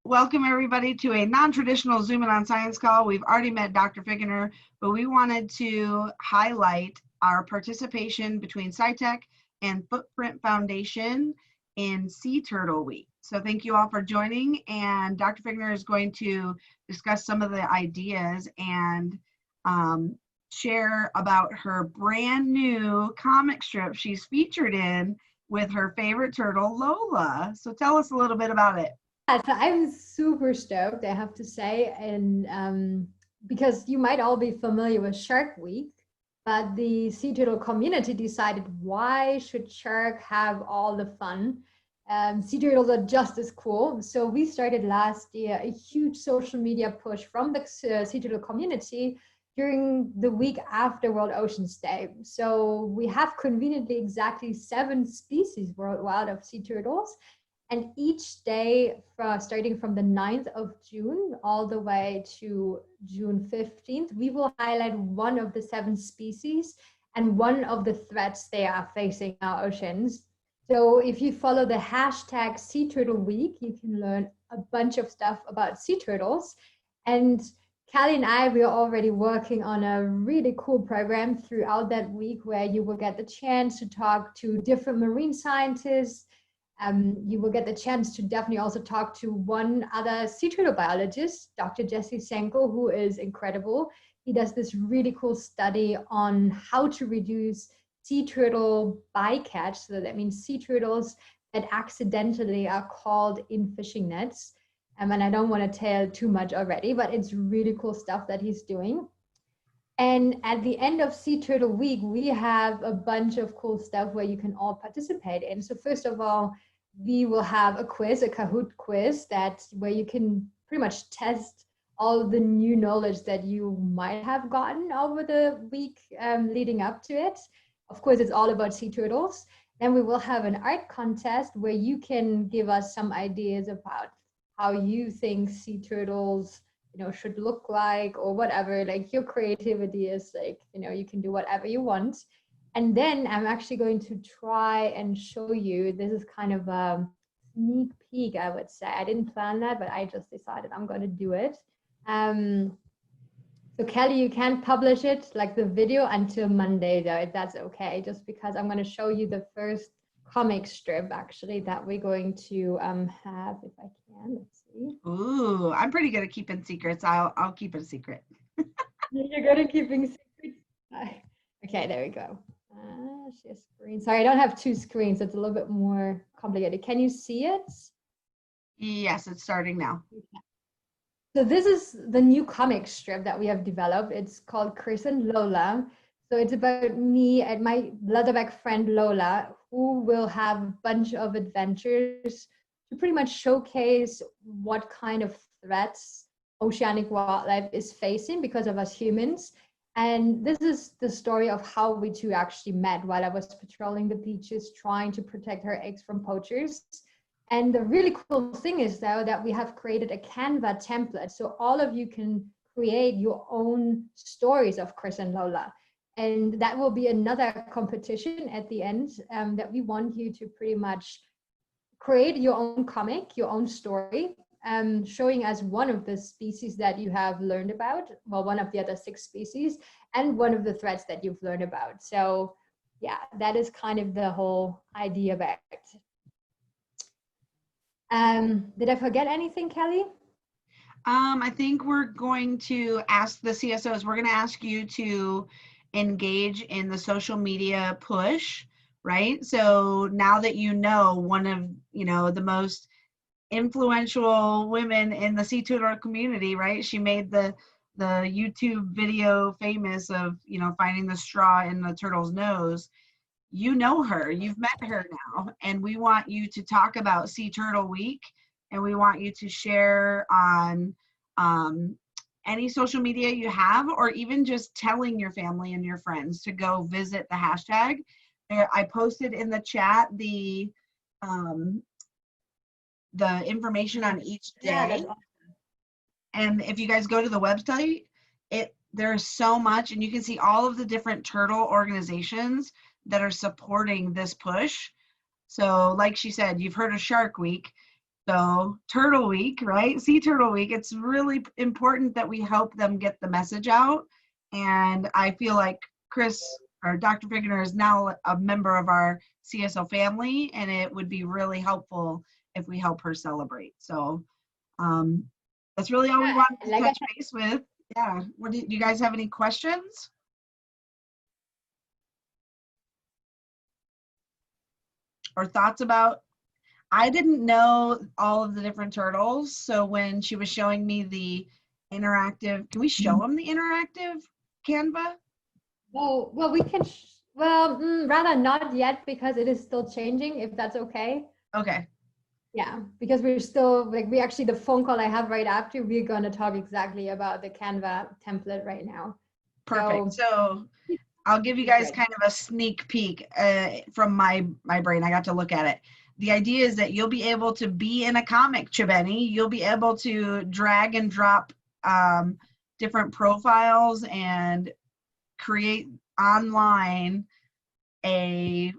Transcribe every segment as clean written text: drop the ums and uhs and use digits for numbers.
welcome everybody to a non-traditional Zoom In on Science call. We've already met Dr. Figgener, but we wanted to highlight our participation between SciTech and Footprint Foundation in Sea Turtle Week. So thank you all for joining, and Dr. Figgener is going to discuss some of the ideas and share about her brand new comic strip she's featured in with her favorite turtle, Lola. So tell us a little bit about it. Yeah, so I'm super stoked, I have to say, and because you might all be familiar with Shark Week, but the Sea Turtle community decided, why should Shark have all the fun? Sea turtles are just as cool. So we started last year a huge social media push from the Sea Turtle community during the week after World Oceans Day. So we have conveniently exactly 7 species worldwide of sea turtles. And each day, starting from the 9th of June all the way to June 15th, we will highlight one of the 7 species and one of the threats they are facing in our oceans. So if you follow the hashtag Sea Turtle Week, you can learn a bunch of stuff about sea turtles. And Callie and I, we are already working on a really cool program throughout that week where you will get the chance to talk to different marine scientists. You will get the chance to definitely also talk to one other sea turtle biologist, Dr. Jesse Senko, who is incredible. He does this really cool study on how to reduce sea turtle bycatch. So that means sea turtles that accidentally are caught in fishing nets. And I don't want to tell too much already, but it's really cool stuff that he's doing. And at the end of Sea Turtle Week, we have a bunch of cool stuff where you can all participate in. So first of all, we will have a quiz, a Kahoot quiz, where you can pretty much test all the new knowledge that you might have gotten over the week leading up to it. Of course, it's all about sea turtles. Then we will have an art contest where you can give us some ideas about how you think sea turtles should look like, or whatever. Like, your creativity is like, you can do whatever you want. And then I'm actually going to try and show you, this is kind of a sneak peek, I would say. I didn't plan that, but I just decided I'm going to do it. So Kelly, you can't publish it, like the video, until Monday, though, if that's okay, just because I'm going to show you the first comic strip actually that we're going to have, if I can. Let's see. Ooh, I'm pretty good at keeping secrets. I'll keep it a secret. You're good at keeping secrets. Okay, there we go. Share screen. Sorry, I don't have 2 screens. It's a little bit more complicated. Can you see it? Yes, it's starting now. Okay. So this is the new comic strip that we have developed. It's called Chris and Lola. So it's about me and my leatherback friend Lola, who will have a bunch of adventures to pretty much showcase what kind of threats oceanic wildlife is facing because of us humans. And this is the story of how we two actually met while I was patrolling the beaches, trying to protect her eggs from poachers. And the really cool thing is, though, that we have created a Canva template. So all of you can create your own stories of Chris and Lola. And that will be another competition at the end, that we want you to pretty much create your own comic, your own story, showing us one of the species that you have learned about, well, one of the other 6 species, and one of the threats that you've learned about. So yeah, that is kind of the whole idea about it. Did I forget anything, Kelly? I think we're going to ask the CSOs, we're going to ask you to engage in the social media push, right? So now that one of the most influential women in the sea turtle community, right? She made the YouTube video famous of finding the straw in the turtle's nose. You know her, you've met her now, and we want you to talk about Sea Turtle Week, and we want you to share on any social media you have, or even just telling your family and your friends to go visit the hashtag. I posted in the chat the information on each day. Yeah, that's awesome. And if you guys go to the website, there's so much, and you can see all of the different turtle organizations that are supporting this push. So like she said, you've heard of Shark Week. So Turtle Week, right? Sea Turtle Week, it's really important that we help them get the message out. And I feel like Chris or Dr. Figner is now a member of our CSO family, and it would be really helpful if we help her celebrate. So that's really all we wanted to Like touch base with. Yeah. What do you guys have any questions? Or thoughts about? I didn't know all of the different turtles. So when she was showing me the interactive, can we show them the interactive Canva? well, we can, rather not yet because it is still changing, if that's okay. Okay. Yeah, because we're still like, we actually, the phone call I have right after, we're going to talk exactly about the Canva template right now. Perfect. So So I'll give you guys kind of a sneak peek from my brain. I got to look at it. The idea is that you'll be able to be in a comic, Chibeni. You'll be able to drag and drop different profiles and create online a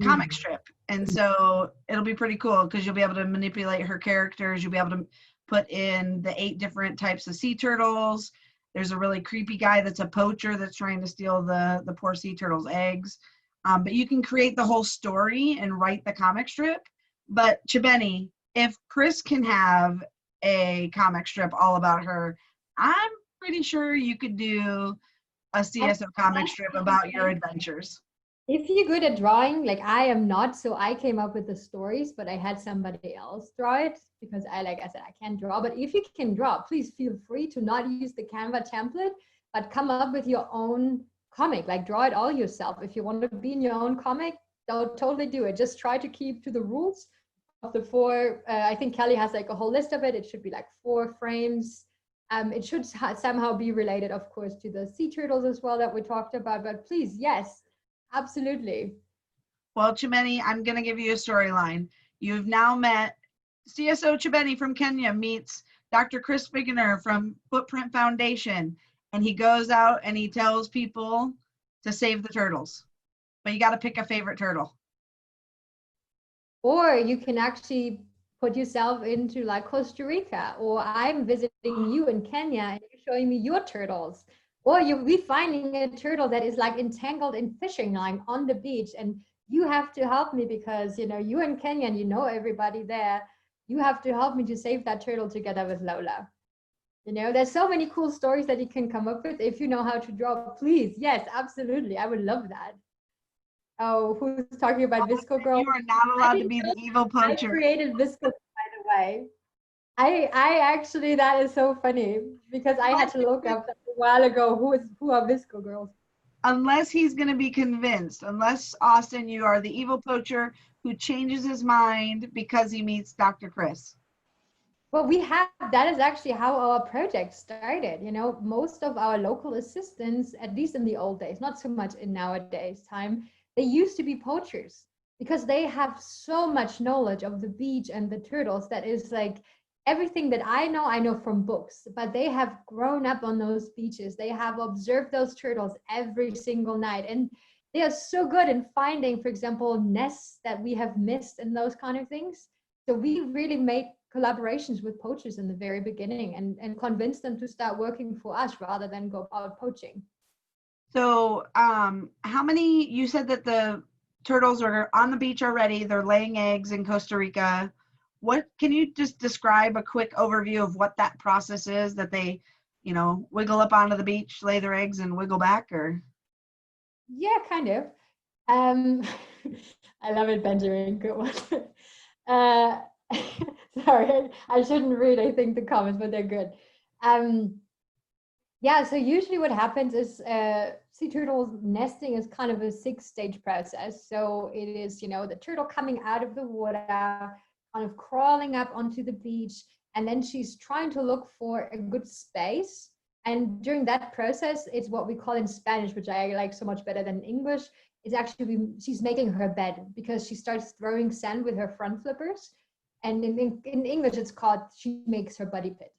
comic strip. And so it'll be pretty cool because you'll be able to manipulate her characters. You'll be able to put in the 8 different types of sea turtles. There's a really creepy guy that's a poacher that's trying to steal the poor sea turtle's eggs. But you can create the whole story and write the comic strip. But Chibeni, if Chris can have a comic strip all about her, I'm pretty sure you could do a CSO comic strip about your adventures. if you're good at drawing, like I am not, so I came up with the stories, but I had somebody else draw it because like I said, I can't draw. But if you can draw, please feel free to not use the Canva template, but come up with your own comic, like draw it all yourself. If you want to be in your own comic, don't totally do it. Just try to keep to the rules of the 4. I think Kelly has like a whole list of it. It should be like 4 frames. It should somehow be related, of course, to the sea turtles as well that we talked about. But please, yes, absolutely. Well, Chibeni, I'm going to give you a storyline. You've now met CSO Chibeni from Kenya meets Dr. Chris Figner from Footprint Foundation, and he goes out and he tells people to save the turtles. But you got to pick a favorite turtle. Or you can actually put yourself into like Costa Rica, or I'm visiting you in Kenya and you're showing me your turtles. Or you'll be finding a turtle that is like entangled in fishing line on the beach, and you have to help me because you're in Kenya and you know everybody there. You have to help me to save that turtle together with Lola. There's so many cool stories that you can come up with if you know how to draw. Please, yes, absolutely. I would love that. Oh, who's talking about Visco Girl? You are not allowed to be the evil poacher. I created Visco, by the way. I actually, that is so funny because I had to look up a while ago who are Visco girls. Unless he's going to be convinced, unless Austin, you are the evil poacher who changes his mind because he meets Dr. Chris. Well, that is actually how our project started. Most of our local assistants, at least in the old days, not so much in nowadays time, they used to be poachers because they have so much knowledge of the beach and the turtles that is like everything that I know from books, but they have grown up on those beaches. They have observed those turtles every single night. And they are so good in finding, for example, nests that we have missed and those kind of things. So we really made collaborations with poachers in the very beginning and convinced them to start working for us rather than go out poaching. So how many, you said that the turtles are on the beach already, they're laying eggs in Costa Rica. What, can you just describe a quick overview of what that process is, that they, wiggle up onto the beach, lay their eggs and wiggle back, or? Yeah, kind of. I love it, Benjamin. Good one. Sorry, I shouldn't read, I think, the comments, but they're good. Yeah, so usually what happens is sea turtles nesting is kind of a 6-stage process. So it is, the turtle coming out of the water, kind of crawling up onto the beach, and then she's trying to look for a good space. And during that process, it's what we call in Spanish, which I like so much better than English, it's actually, she's making her bed because she starts throwing sand with her front flippers. And in English, it's called, she makes her buddy pit.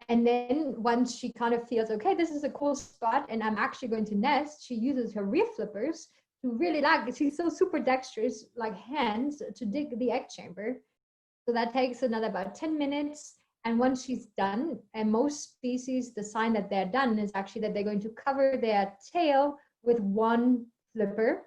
And then once she kind of feels, okay, this is a cool spot and I'm actually going to nest, she uses her rear flippers to really she's so super dexterous, like hands, to dig the egg chamber. So that takes another about 10 minutes. And once she's done, and most species, the sign that they're done is actually that they're going to cover their tail with one flipper.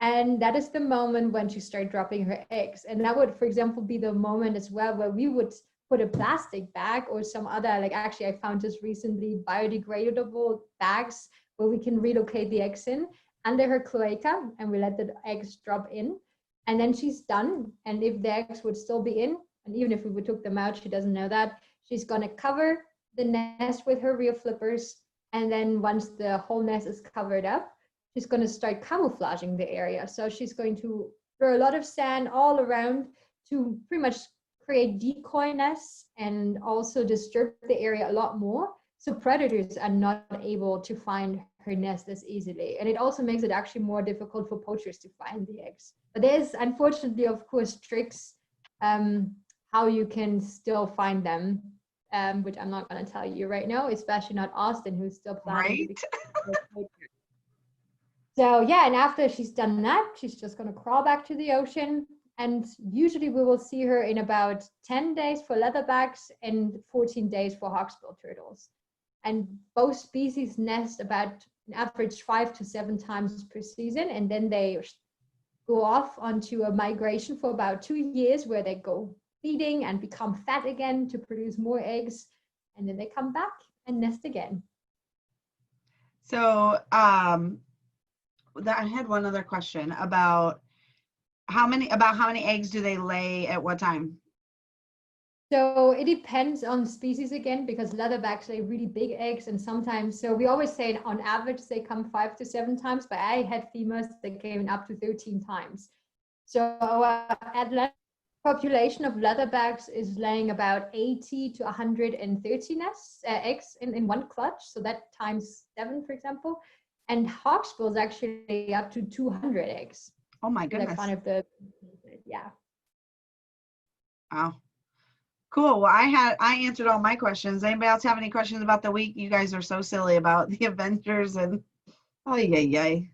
And that is the moment when she starts dropping her eggs. And that would, for example, be the moment as well where we would put a plastic bag or some other, like actually I found just recently biodegradable bags where we can relocate the eggs in under her cloaca, and we let the eggs drop in. And then she's done. And if the eggs would still be in, and even if we took them out, she doesn't know that, she's going to cover the nest with her rear flippers. And then once the whole nest is covered up, she's going to start camouflaging the area. So she's going to throw a lot of sand all around to pretty much create decoy nests and also disturb the area a lot more. So predators are not able to find her nest as easily. And it also makes it actually more difficult for poachers to find the eggs. But there's unfortunately, of course, tricks how you can still find them, which I'm not going to tell you right now, especially not Austin, who's still planning to become a poacher. So yeah, and after she's done that, she's just going to crawl back to the ocean. And usually we will see her in about 10 days for leatherbacks and 14 days for hawksbill turtles. And both species nest about an average 5 to 7 times per season. And then they go off onto a migration for about 2 years where they go feeding and become fat again to produce more eggs. And then they come back and nest again. So I had one other question about how many eggs do they lay at what time? So it depends on species again, because leatherbacks lay really big eggs, and sometimes, so we always say on average they come 5 to 7 times, but I had females that came up to 13 times. So Atlantic population of leatherbacks is laying about 80 to 130 eggs in one clutch. So that times 7, for example. And hawksbill is actually up to 200 eggs. Oh my goodness. Kind of yeah. Wow. Cool. Well, I answered all my questions. Anybody else have any questions about the week? You guys are so silly about the Avengers and oh yay.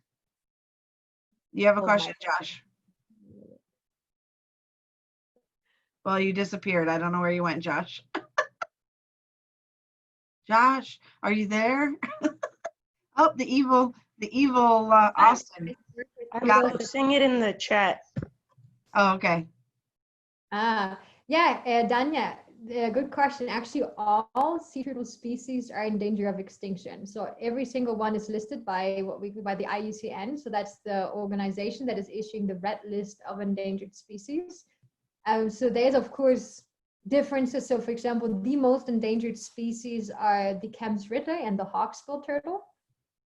You have a question, Josh? Well, you disappeared. I don't know where you went, Josh. Josh, are you there? Oh, the evil Austin. I'm posting it in the chat. Oh, okay. Yeah, Danya, good question. Actually, all sea turtle species are in danger of extinction. So every single one is listed by the IUCN. So that's the organization that is issuing the red list of endangered species. So there's of course differences. So for example, the most endangered species are the Kemp's Ridley and the hawksbill turtle.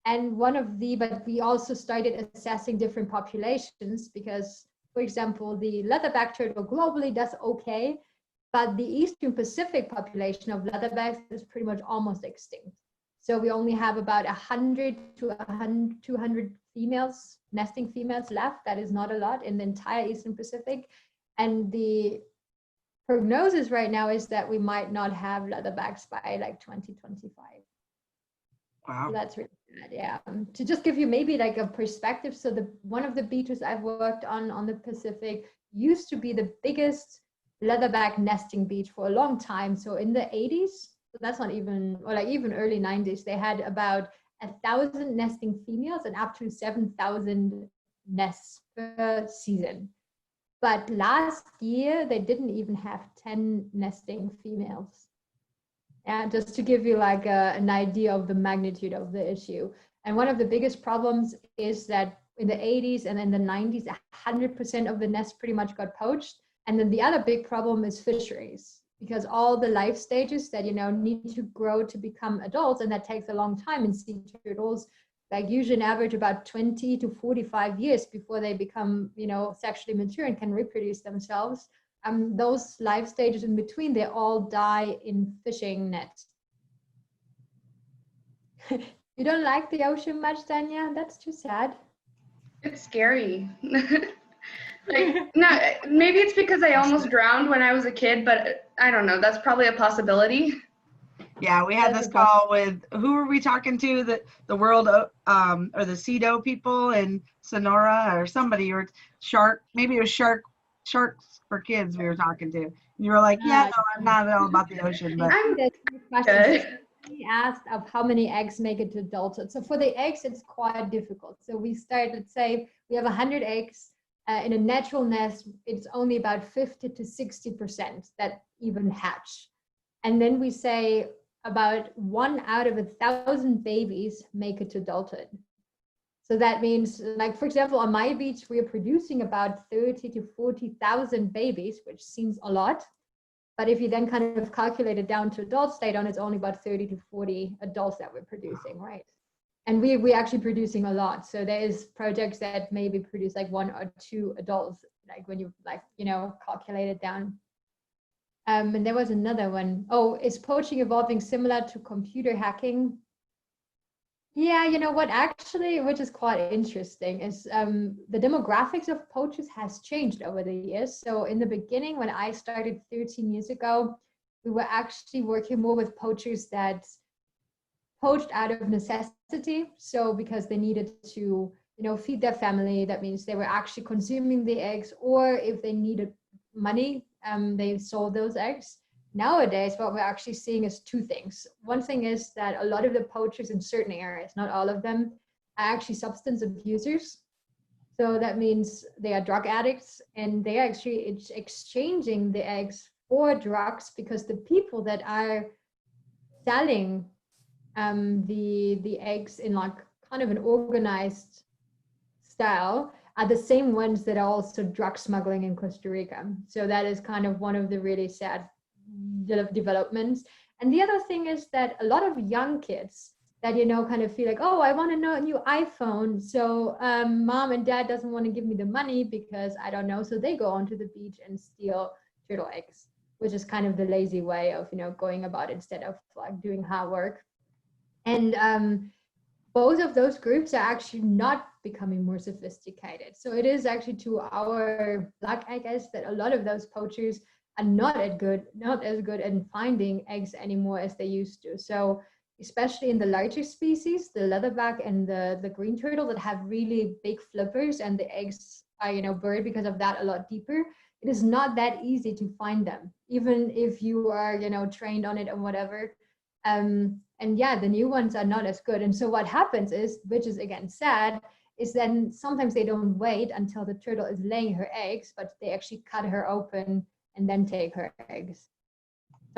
And but we also started assessing different populations because, for example, the leatherback turtle globally does okay, but the Eastern Pacific population of leatherbacks is pretty much almost extinct. So we only have about 100 to 200 females, nesting females left. That is not a lot in the entire Eastern Pacific. And the prognosis right now is that we might not have leatherbacks by like 2025. Wow. So that's really bad, yeah. To just give you maybe like a perspective, so one of the beaches I've worked on the Pacific used to be the biggest leatherback nesting beach for a long time. So in the 80s, so that's not even, or like even early 90s, they had about 1,000 nesting females and up to 7,000 nests per season. But last year, they didn't even have 10 nesting females. And just to give you like an idea of the magnitude of the issue. And one of the biggest problems is that in the 80s and in the 90s, 100% of the nests pretty much got poached. And then the other big problem is fisheries, because all the life stages that, need to grow to become adults, and that takes a long time in sea turtles, like usually an average about 20 to 45 years before they become, sexually mature and can reproduce themselves. Those life stages in between, they all die in fishing nets. You don't like the ocean much, Danya? That's too sad. It's scary. No, maybe it's because I almost drowned when I was a kid, but I don't know. That's probably a possibility. Yeah, we had this call with, who were we talking to? The world, or the CEDO people in Sonora or somebody, or Shark, maybe it was Shark sharks for kids we were talking to. And you were like, yeah, no, I'm not at all about the ocean, but I'm There's two questions. good. We asked of how many eggs make it to adulthood. So for the eggs, it's quite difficult. So we start, let's say we have 100 eggs. In a natural nest, it's only about 50 to 60% that even hatch. And then we say about 1 out of 1,000 babies make it to adulthood. So that means, like, for example, on my beach, we're producing about 30 to 40,000 babies, which seems a lot. But if you then kind of calculate it down to adult state on, it's only about 30 to 40 adults that we're producing, right? And we're actually producing a lot. So there is projects that maybe produce like 1 or 2 adults, like when you calculate it down. And there was another one. Oh, is poaching evolving similar to computer hacking? Yeah, you know what, actually, which is quite interesting, is the demographics of poachers has changed over the years. So in the beginning, when I started 13 years ago, we were actually working more with poachers that poached out of necessity. So because they needed to, feed their family, that means they were actually consuming the eggs, or if they needed money, they sold those eggs. Nowadays, what we're actually seeing is 2 things. One thing is that a lot of the poachers in certain areas, not all of them, are actually substance abusers. So that means they are drug addicts, and they are actually exchanging the eggs for drugs, because the people that are selling the eggs in like kind of an organized style are the same ones that are also drug smuggling in Costa Rica. So that is kind of one of the really sad developments. And the other thing is that a lot of young kids that kind of feel like, oh, I want to know a new iPhone, so mom and dad doesn't want to give me the money because I don't know, so they go onto the beach and steal turtle eggs, which is kind of the lazy way of going about it instead of like doing hard work. And both of those groups are actually not becoming more sophisticated. So it is actually to our luck, I guess, that a lot of those poachers are not as good in finding eggs anymore as they used to. So especially in the larger species, the leatherback and the green turtle that have really big flippers, and the eggs are buried because of that a lot deeper, it is not that easy to find them, even if you are trained on it and whatever. And yeah, the new ones are not as good. And so what happens is, which is again sad, is then sometimes they don't wait until the turtle is laying her eggs, but they actually cut her open and then take her eggs.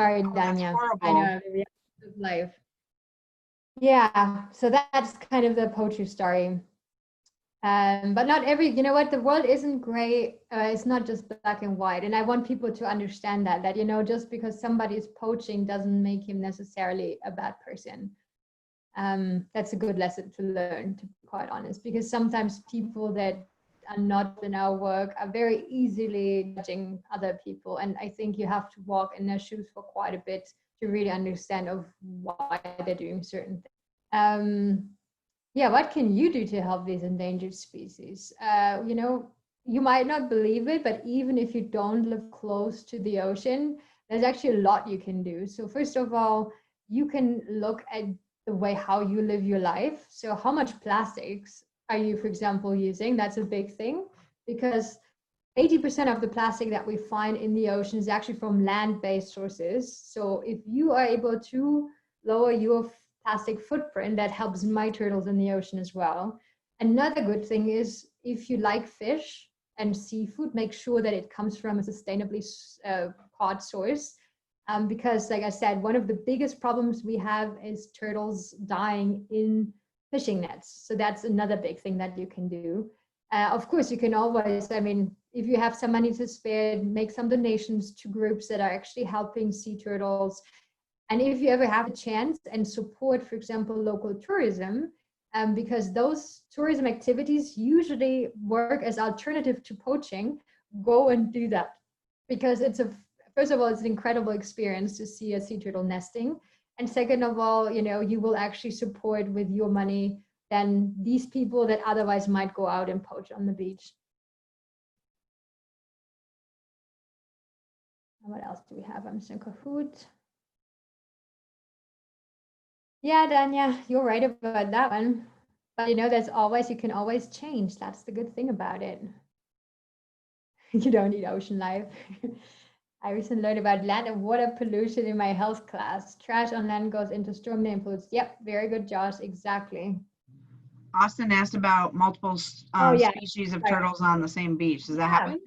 Sorry, Danya. I know, the reality of life. Yeah, so that's kind of the poacher story. But not every, the world isn't gray. It's not just black and white. And I want people to understand that just because somebody is poaching doesn't make him necessarily a bad person. That's a good lesson to learn, to be quite honest, because sometimes people that are not in our work are very easily judging other people. And I think you have to walk in their shoes for quite a bit to really understand of why they're doing certain things. Yeah, what can you do to help these endangered species? You might not believe it, but even if you don't live close to the ocean, there's actually a lot you can do. So first of all, you can look at the way how you live your life. So how much plastics are you, for example, using? That's a big thing, because 80% of the plastic that we find in the ocean is actually from land-based sources. So if you are able to lower your plastic footprint, that helps my turtles in the ocean as well. Another good thing is, if you like fish and seafood, make sure that it comes from a sustainably caught source. Because like I said, one of the biggest problems we have is turtles dying in fishing nets. So that's another big thing that you can do. Of course, you can always, if you have some money to spare, make some donations to groups that are actually helping sea turtles. And if you ever have a chance and support, for example, local tourism, because those tourism activities usually work as alternative to poaching, go and do that. Because first of all, it's an incredible experience to see a sea turtle nesting. And second of all, you will actually support with your money then these people that otherwise might go out and poach on the beach. What else do we have? I'm in Kahoot. Yeah, Danya, you're right about that one. But you can always change. That's the good thing about it. You don't need ocean life. I recently learned about land and water pollution in my health class. Trash on land goes into storm influence. Yep, very good, Josh. Exactly. Austin asked about multiple Oh yeah, species of sorry. turtles on the same beach. Does that Yeah, happen?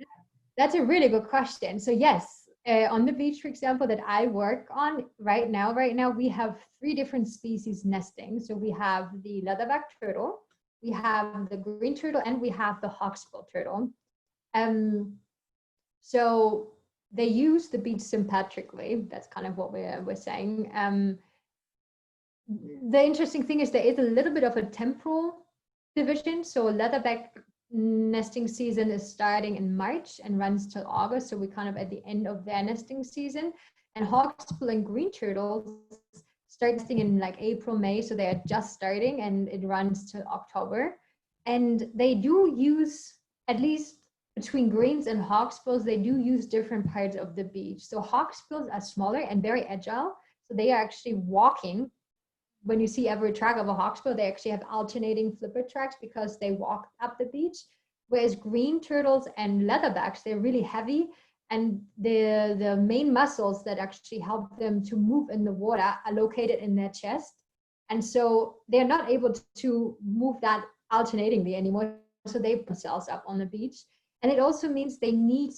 that's a really good question. So yes, on the beach, for example, that I work on right now, we have 3 different species nesting. So we have the leatherback turtle, we have the green turtle, and we have the hawksbill turtle. So they use the beach sympatrically. That's kind of what we're saying. The interesting thing is there is a little bit of a temporal division. So leatherback nesting season is starting in March and runs till August. So we're kind of at the end of their nesting season. And hawksbill and green turtles start nesting in like April, May. So they are just starting and it runs till October. And they do use, at least between greens and hawksbills, they do use different parts of the beach. So hawksbills are smaller and very agile. So they are actually walking. When you see every track of a hawksbill, they actually have alternating flipper tracks because they walk up the beach. Whereas green turtles and leatherbacks, they're really heavy, and the main muscles that actually help them to move in the water are located in their chest. And so they're not able to move that alternatingly anymore. So they put themselves up on the beach. And it also means they need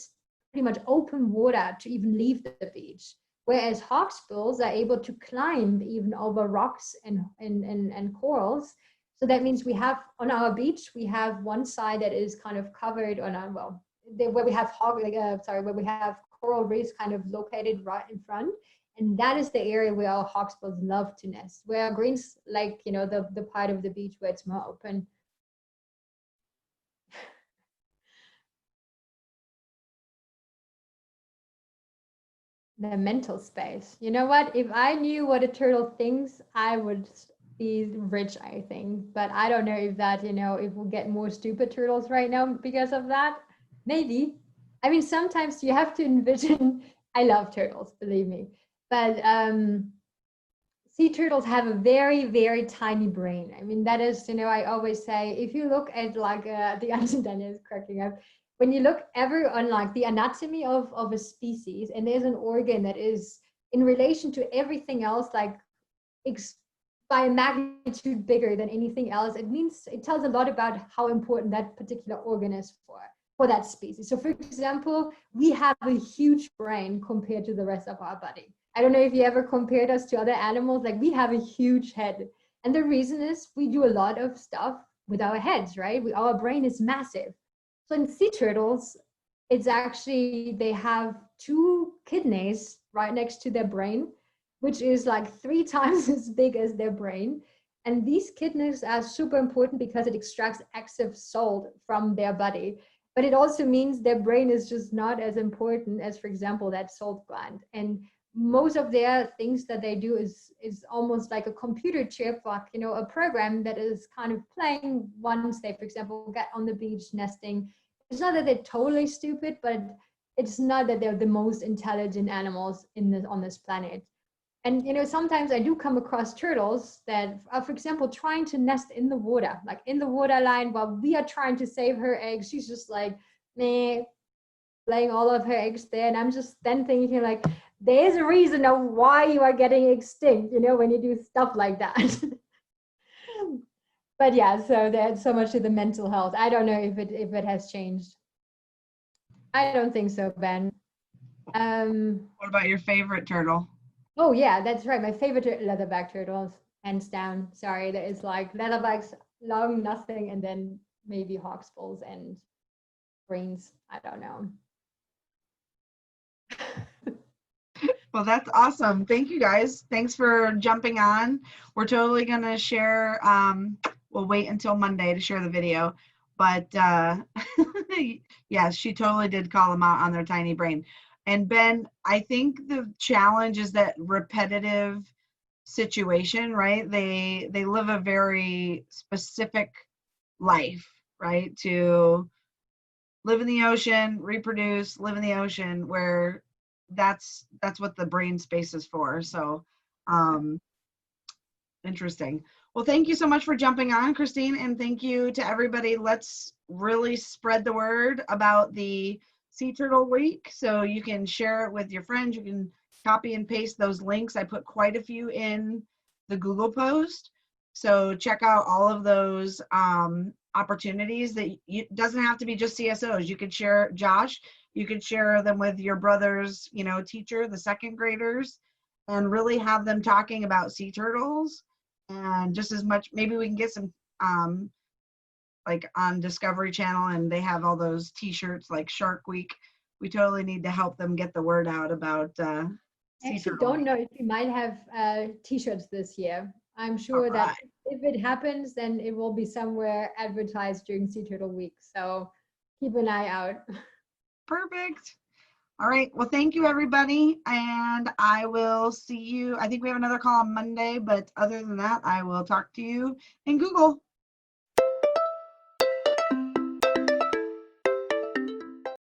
pretty much open water to even leave the beach. Whereas hawksbills are able to climb even over rocks and corals. So that means we have on our beach, we have one side that is kind of covered on our, well, where we have where we have coral reefs kind of located right in front. And that is the area where our hawksbills love to nest, where our greens like, you know, the part of the beach where it's more open. The mental space. You know what? If I knew what a turtle thinks, I would be rich, I think. But I don't know if that, you know, if we'll get more stupid turtles right now because of that. Maybe. I mean, sometimes you have to envision. I love turtles, believe me. But sea turtles have a very, very tiny brain. I mean, that is, you know, I always say, if you look at like the Anton Daniel is cracking up. When you look ever on like the anatomy of a species, and there's an organ that is in relation to everything else, like by a magnitude bigger than anything else, it means it tells a lot about how important that particular organ is for that species. So for example, we have a huge brain compared to the rest of our body. I don't know if you ever compared us to other animals, like we have a huge head. And the reason is we do a lot of stuff with our heads, right? Our brain is massive. So in sea turtles, it's actually, they have 2 kidneys right next to their brain, which is like 3 times as big as their brain. And these kidneys are super important because it extracts active salt from their body. But it also means their brain is just not as important as, for example, that salt gland. And most of their things that they do is almost like a computer chip, like, you know, a program that is kind of playing once they, for example, get on the beach nesting. It's not that they're totally stupid, but it's not that they're the most intelligent animals on this planet. And, you know, sometimes I do come across turtles that are, for example, trying to nest in the water, like in the waterline while we are trying to save her eggs. She's just like, meh, laying all of her eggs there. And I'm just then thinking like, there's a reason of why you are getting extinct, you know, when you do stuff like that. But yeah, so that's so much to the mental health. I don't know if it has changed. I don't think so, Ben. What about your favorite turtle? Oh yeah, that's right. My favorite leatherback turtles, hands down. Sorry, there is like leatherbacks, long nothing, and then maybe hawksbills and greens. I don't know. Well, that's awesome. Thank you guys. Thanks for jumping on. We're totally going to share, we'll wait until Monday to share the video, but yes, she totally did call them out on their tiny brain. And Ben, I think the challenge is that repetitive situation, right? They live a very specific life, right? To live in the ocean, reproduce, live in the ocean, where that's what the brain space is for. So interesting. Well, thank you so much for jumping on, Christine, and thank you to everybody. Let's really spread the word about the Sea Turtle Week. So you can share it with your friends. You can copy and paste those links. I put quite a few in the Google post. So check out all of those opportunities that it doesn't have to be just CSOs. You could share, Josh, you could share them with your brother's, teacher, the second graders, and really have them talking about sea turtles. And just as much, maybe we can get some like on Discovery Channel, and they have all those t-shirts like Shark Week. We totally need to help them get the word out about sea Actually, turtle don't week. know if we might have t-shirts this year. I'm sure that Alright. if it happens, then it will be somewhere advertised during Sea Turtle Week. So keep an eye out. Perfect. All right. Well, thank you, everybody. And I will see you. I think we have another call on Monday, but other than that, I will talk to you in Google.